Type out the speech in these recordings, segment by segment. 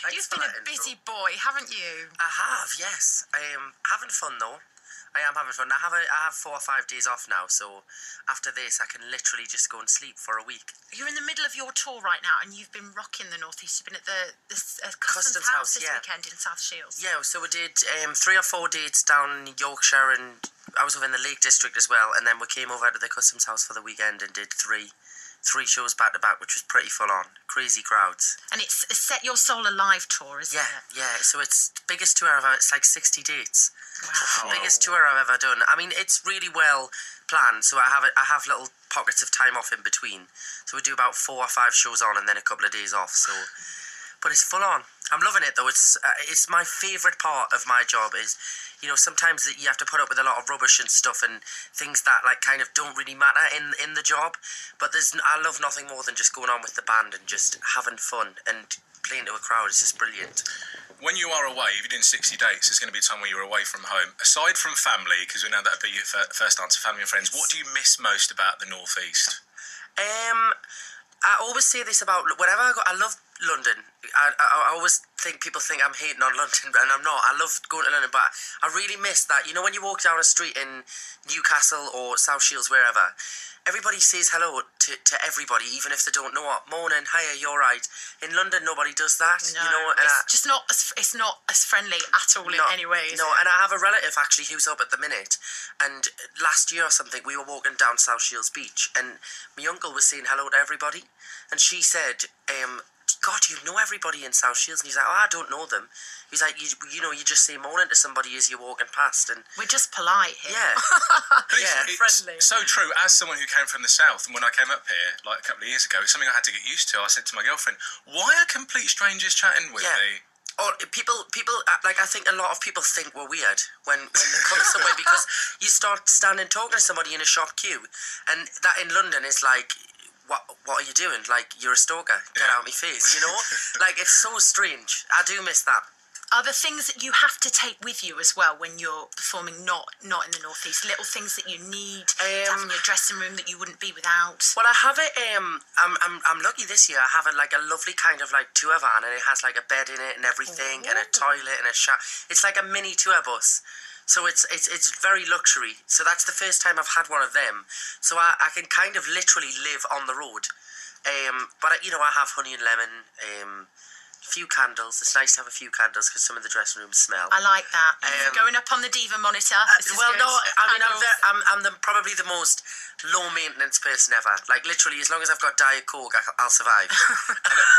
You've been a busy boy, haven't you? I have, yes. I am having fun though. I am having fun. I have 4 or 5 days off now, so after this I can literally just go and sleep for a week. You're in the middle of your tour right now, and you've been rocking the North East. You've been at the Customs House this weekend in South Shields. Yeah, so we did 3 or 4 dates down in Yorkshire, and I was over in the Lake District as well, and then we came over to the Customs House for the weekend and did three shows back to back, which was pretty full on. Crazy crowds. And it's a Set Your Soul Alive tour, isn't it? Yeah. So it's the biggest tour I've ever. It's like 60 dates. Wow. The biggest tour I've ever done. I mean, it's really well planned. So I have little pockets of time off in between. So we do about 4 or 5 shows on, and then a couple of days off. So, but it's full on. I'm loving it though. It's my favourite part of my job is, you know, sometimes you have to put up with a lot of rubbish and stuff and things that like kind of don't really matter in the job. But I love nothing more than just going on with the band and just having fun and playing to a crowd. It's just brilliant. When you are away, if you're doing 60 dates, there's going to be a time where you're away from home. Aside from family, because we know that would be your first answer, family and friends, what do you miss most about the North East? I always say this about whenever I love London. I always think people think I'm hating on London, and I'm not. I love going to London, but I really miss that. You know, when you walk down a street in Newcastle or South Shields, wherever, everybody says hello to everybody, even if they don't know what. Morning, hiya, you're right. In London, nobody does that. No, you know, it's not as friendly at all in any way. No, and I have a relative actually who's up at the minute, and last year or something, we were walking down South Shields Beach, and my uncle was saying hello to everybody, and she said, God, you know everybody in South Shields. And he's like, oh, I don't know them. He's like, you know, you just say morning to somebody as you're walking past. And we're just polite here. Yeah. It's friendly. So true. As someone who came from the South, and when I came up here, like a couple of years ago, it's something I had to get used to. I said to my girlfriend, why are complete strangers chatting with me? Or people, like, I think a lot of people think we're weird when they come somewhere because you start standing talking to somebody in a shop queue. And that in London is like, what are you doing? Like, you're a stalker. Get out of my face, you know? Like, it's so strange. I do miss that. Are there things that you have to take with you as well when you're performing not in the North East? Little things that you need to have in your dressing room that you wouldn't be without? Well, I have it. I'm lucky this year. I have a lovely kind of like tour van, and it has like a bed in it and everything, and a toilet and a shower. It's like a mini tour bus. So it's very luxury. So that's the first time I've had one of them. So I can kind of literally live on the road. But you know, I have honey and lemon. A few candles. It's nice to have a few candles because some of the dressing rooms smell. I like that. Going up on the Diva monitor. Well, no, I mean, I'm probably the most low maintenance person ever. Like literally, as long as I've got Diet Coke, I'll survive.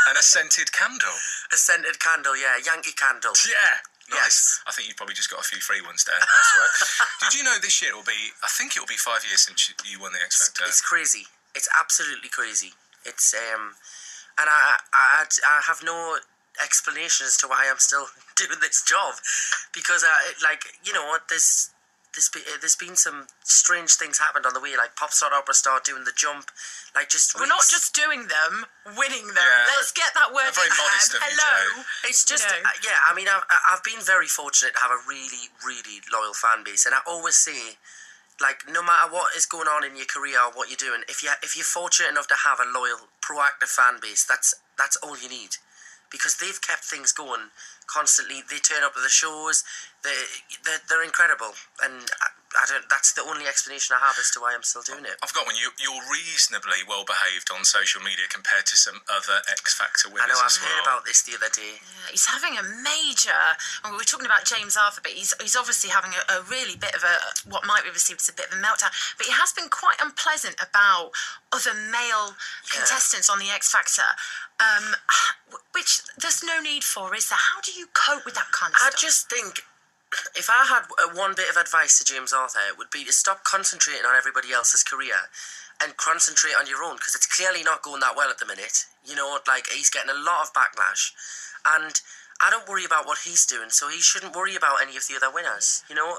and a scented candle. A scented candle, yeah, Yankee candle. Yeah. Nice. Yes. I think you've probably just got a few free ones there. Nice work. Did you know this year I think it will be 5 years since you won the X Factor? It's crazy. It's absolutely crazy. It's and I have no explanation as to why I'm still doing this job, because like, you know, there's been some strange things happened on the way, like pop star, opera star, doing the jump, like just we're not just doing them, winning them. Yeah. Let's get that word very in. modest of you, Hello. Jo. It's just yeah. I mean, I've been very fortunate to have a really, really loyal fan base, and I always say, like, no matter what is going on in your career or what you're doing, if you're fortunate enough to have a loyal, proactive fan base, that's all you need. Because they've kept things going constantly. They turn up at the shows. They're incredible, and I don't. That's the only explanation I have as to why I'm still doing it. I've got one. You're reasonably well behaved on social media compared to some other X Factor winners. I know. I've as well. heard about this the other day. Yeah, he's having a major. We were talking about James Arthur, but he's obviously having a really bit of what might be perceived as a bit of a meltdown. But he has been quite unpleasant about other male contestants on the X Factor. Which there's no need for, is there? How do you cope with that kind of stuff? I just think, if I had one bit of advice to James Arthur, it would be to stop concentrating on everybody else's career and concentrate on your own, because it's clearly not going that well at the minute. You know, like, he's getting a lot of backlash, and I don't worry about what he's doing, so he shouldn't worry about any of the other winners, you know?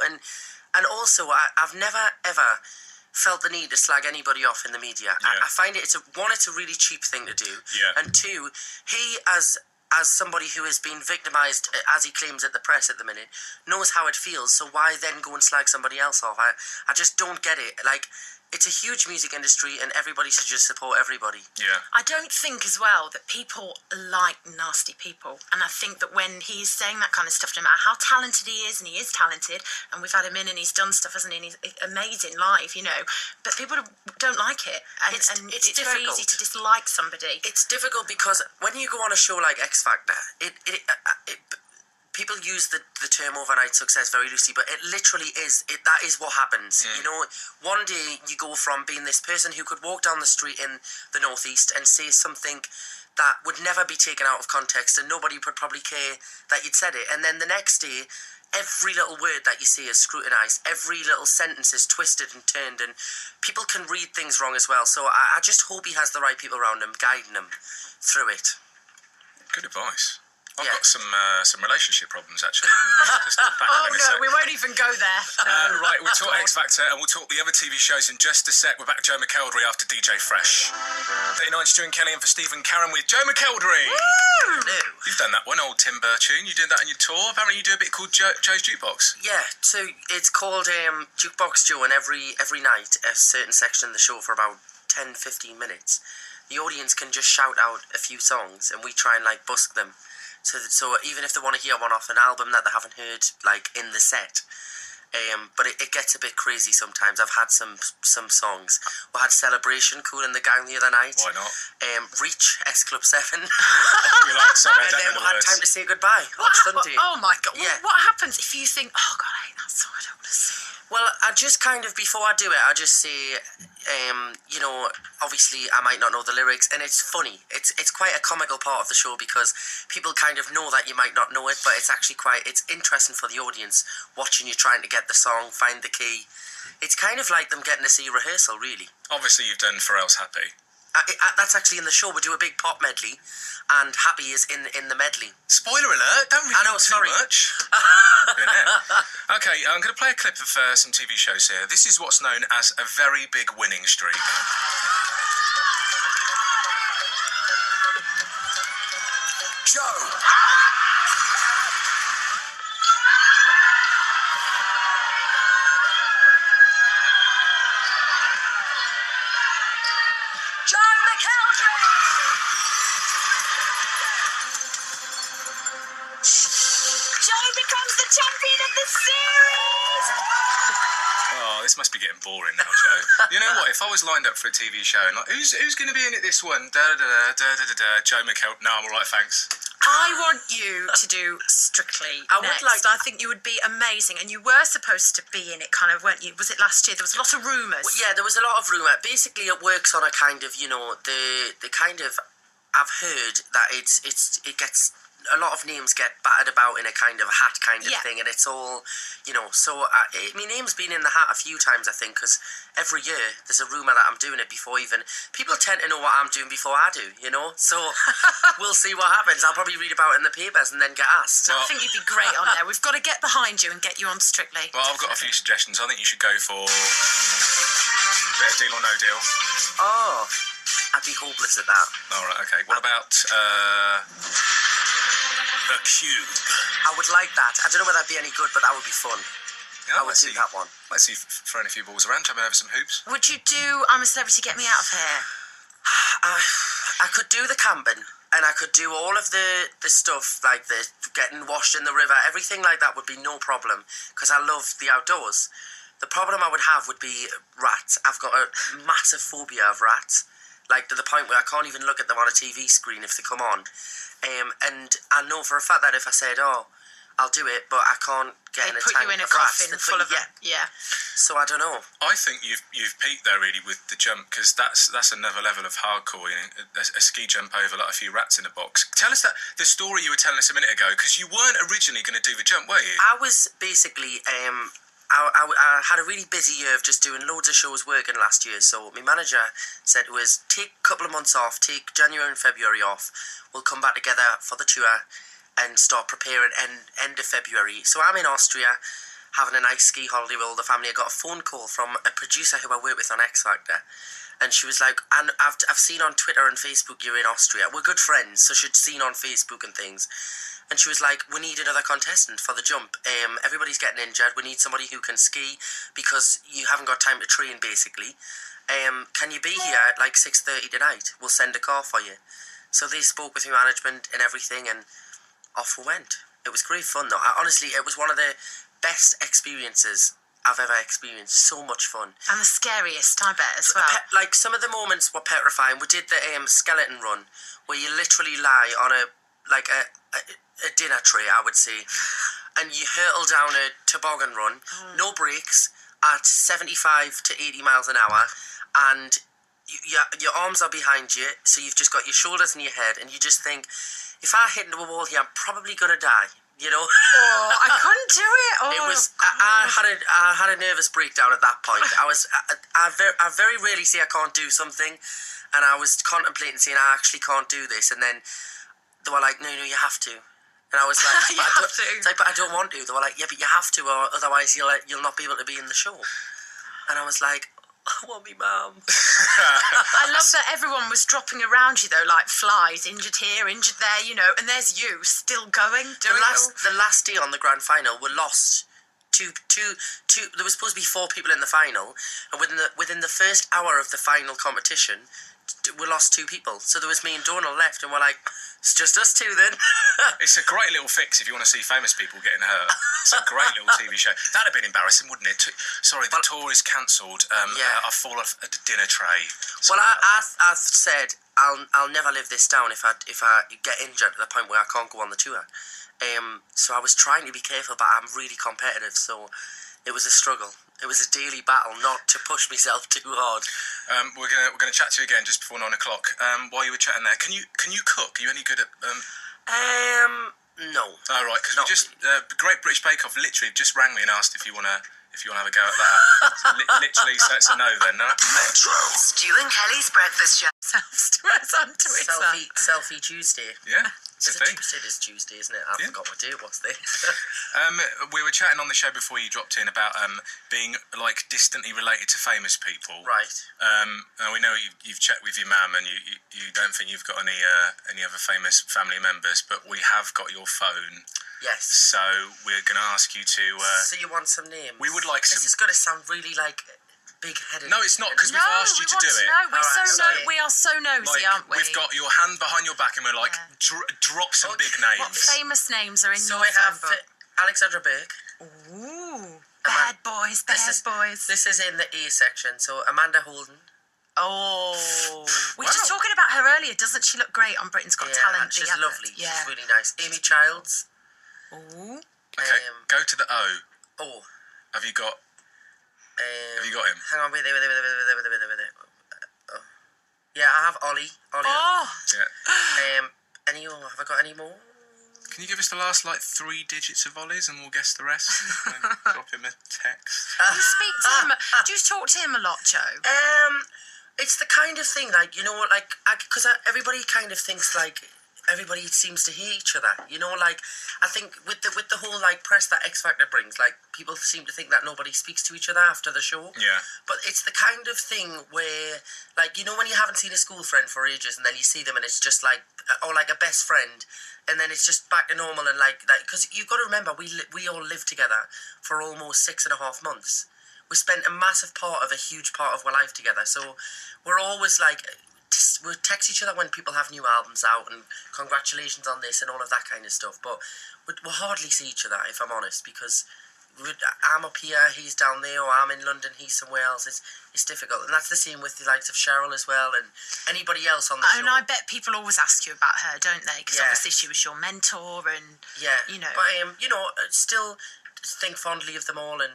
And also, I've never, ever felt the need to slag anybody off in the media. I find it's a really cheap thing to do, and two, he as somebody who has been victimised, as he claims at the press at the minute, knows how it feels, so why then go and slag somebody else off? I just don't get it. Like, it's a huge music industry, and everybody should just support everybody. Yeah. I don't think as well that people like nasty people, and I think that when he's saying that kind of stuff, no matter how talented he is, and he is talented, and we've had him in and he's done stuff, hasn't he, and he's amazing live, you know, but people don't like it, and it's very easy to dislike somebody. It's difficult because when you go on a show like X Factor, people use the term overnight success very loosely, but it literally is. That is what happens. You know, one day you go from being this person who could walk down the street in the Northeast and say something that would never be taken out of context and nobody would probably care that you'd said it. And then the next day, every little word that you say is scrutinised. Every little sentence is twisted and turned, and people can read things wrong as well. So I just hope he has the right people around him, guiding him through it. Good advice. I've got some relationship problems, actually. Just Oh, no, we won't even go there. No. Right, we'll talk X Factor and we'll talk the other TV shows in just a sec. We're back to Joe McElderry after DJ Fresh. 39 Stu and Kelly, and for Stephen Karen with Joe McElderry. Woo! No. You've done that one, old Timber tune. You did that on your tour. Apparently you do a bit called Joe's Jukebox. Yeah, so it's called Jukebox Joe, and every night a certain section of the show for about 10-15 minutes. The audience can just shout out a few songs and we try and like busk them. So even if they want to hear one off an album that they haven't heard, like in the set, but it gets a bit crazy sometimes. I've had some songs. We had Celebration, Cool in the Gang the other night. Why not? Reach, S Club 7. You're like, sorry, I And don't then know we the had words. Time to Say Goodbye on Sunday. Oh my God! Yeah. What happens if you think, oh God, I hate that song, I don't want to sing it? Well, I just kind of, before I do it, I just say, you know, obviously I might not know the lyrics, and it's funny. It's quite a comical part of the show because people kind of know that you might not know it, but it's actually it's interesting for the audience watching you trying to get the song, find the key. It's kind of like them getting to see rehearsal, really. Obviously you've done Pharrell's Happy. That's actually in the show. We do a big pop medley, and Happy is in the medley. Spoiler alert, don't read I know, too sorry. much. Okay, I'm going to play a clip of some TV shows here. This is what's known as a very big winning streak. Joe! Joe McElderry! Joe becomes the champion of the series! Oh, this must be getting boring now, Joe. You know what? If I was lined up for a TV show and like, who's going to be in it this one? Joe McElderry. No, I'm all right, thanks. I want you to do Strictly I would next. like- I think you would be amazing, and you were supposed to be in it, kind of, weren't you? Was it last year? There was a lot of rumours. Yeah, there was a lot of rumour. Basically, it works on a kind of, you know, the kind of, I've heard that it gets, a lot of names get battered about in a kind of hat kind of Yeah. thing, and it's all, you know, so my name's been in the hat a few times, I think, because every year there's a rumour that I'm doing it before even, people tend to know what I'm doing before I do, you know, so we'll see what happens. I'll probably read about it in the papers and then get asked. I think you'd be great on there. We've got to get behind you and get you on Strictly. Well, I've got a few suggestions. I think you should go for bit of Deal or No Deal. Oh, I'd be hopeless at that. All right, okay. What about The Cube? I would like that. I don't know whether that'd be any good, but that would be fun. Yeah, I would do that one. Let's see, throwing a few balls around, jumping over some hoops. Would you do I'm a Celebrity, Get Me Out of Here? I could do the camping, and I could do all of the stuff, like the getting washed in the river, everything like that would be no problem, because I love the outdoors. The problem I would have would be rats. I've got a massive phobia of rats, like to the point where I can't even look at them on a TV screen if they come on. And I know for a fact that if I said, oh, I'll do it, but I can't get in They a put tank you in a of rats. coffin They put- full of yeah. yeah. So I don't know. I think you've peaked there really with the jump, because that's another level of hardcore. You know, a ski jump over like a few rats in a box. Tell us the story you were telling us a minute ago, because you weren't originally going to do the jump, were you? I was basically, I had a really busy year of just doing loads of shows working last year. So my manager said to us, take a couple of months off, take January and February off. We'll come back together for the tour and start preparing end of February. So I'm in Austria, having a nice ski holiday with all the family. I got a phone call from a producer who I work with on X Factor. And she was like, and I've seen on Twitter and Facebook you're in Austria. We're good friends, so she'd seen on Facebook and things. And she was like, we need another contestant for the jump. Everybody's getting injured. We need somebody who can ski because you haven't got time to train, basically. Can you be here at like 6:30 tonight? We'll send a car for you. So they spoke with your management and everything, and off we went. It was great fun, though. Honestly, it was one of the best experiences I've ever experienced. So much fun. And the scariest, I bet, as well. Like, some of the moments were petrifying. We did the skeleton run, where you literally lie on a dinner tray, I would say, and you hurtle down a toboggan run, no brakes, at 75 to 80 miles an hour, and your arms are behind you, so you've just got your shoulders and your head, and you just think, if I hit into a wall here, I'm probably gonna die. You know? Oh, I couldn't do it. Oh, it was. I had a nervous breakdown at that point. I very rarely say I can't do something, and I was contemplating saying I actually can't do this, and then they were like, no, you have to. And I was like, but I don't want to. They were like, yeah, but you have to, or otherwise you'll not be able to be in the show. And I was like, I want me mum. I love that everyone was dropping around you though, like flies, injured here, injured there, you know, and there's you still going. The last day on the grand final, we lost two. There was supposed to be 4 people in the final, and within the first hour of the final competition, we lost 2 people. So there was me and Donald left, and we're like, it's just us 2 then. It's a great little fix if you want to see famous people getting hurt. It's a great little TV show. That'd have been embarrassing, wouldn't it? Sorry, the tour is cancelled. I fall off at the dinner tray. Well, I said I'll never live this down if I get injured to the point where I can't go on the tour. So I was trying to be careful, but I'm really competitive, so it was a struggle. It was a daily battle not to push myself too hard. We're gonna chat to you again just before 9 o'clock. While you were chatting there, can you cook? Are you any good at? No. Oh right, because we just Great British Bake Off literally just rang me and asked if you wanna have a go at that. Literally, so it's a no then, no? Metro. Stu and Kelly's breakfast show. Self-stress on Twitter. Selfie Tuesday. Yeah, it's a thing. It is Tuesday, isn't it? I forgot what day it was there. We were chatting on the show before you dropped in about being like distantly related to famous people. Right. And we know you've checked with your mum, and you don't think you've got any other famous family members, but we have got your phone. Yes. So we're going to ask you to. So you want some names? We would like some. This is going to sound really like big-headed. No, it's not, because we've asked you to do it. We are so nosy, aren't we? We've got your hand behind your back, and we're like, drop some big names. What famous names are in your phone book? So I have Alexandra Burke. Ooh, bad boys. This is in the A section. So Amanda Holden. Oh, we were just talking about her earlier. Doesn't she look great on Britain's Got Talent? She's lovely. Yeah. She's really nice. Amy Childs. Ooh. Okay, go to the O. Oh. Have you got him? Hang on, wait there. Oh. Yeah, I have Ollie. Oh. Yeah. Have I got any more? Can you give us the last 3 digits of Ollie's, and we'll guess the rest? Drop him a text. Do you speak to him? Do you talk to him a lot, Joe? It's the kind of thing, because everybody kind of thinks everybody seems to hate each other. I think with the whole press that X Factor brings, people seem to think that nobody speaks to each other after the show. Yeah. But it's the kind of thing where, when you haven't seen a school friend for ages, and then you see them, and it's just or a best friend, and then it's just back to normal, and because you've got to remember, we all lived together for almost 6.5 months. We spent a massive part of a huge part of our life together, so we're always we'll text each other when people have new albums out and congratulations on this and all of that kind of stuff, but we'll hardly see each other, if I'm honest, because I'm up here, he's down there, or I'm in London, he's somewhere else. It's difficult, and that's the same with the likes of Cheryl as well, and anybody else on the show. And I bet people always ask you about her, don't they? Because obviously she was your mentor, and but still think fondly of them all, and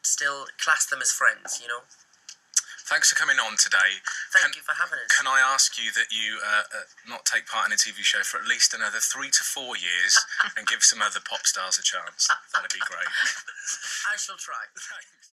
still class them as friends. Thanks for coming on today. Thank you for having us. Can I ask you that you not take part in a TV show for at least another 3 to 4 years and give some other pop stars a chance? That'd be great. I shall try. Thanks.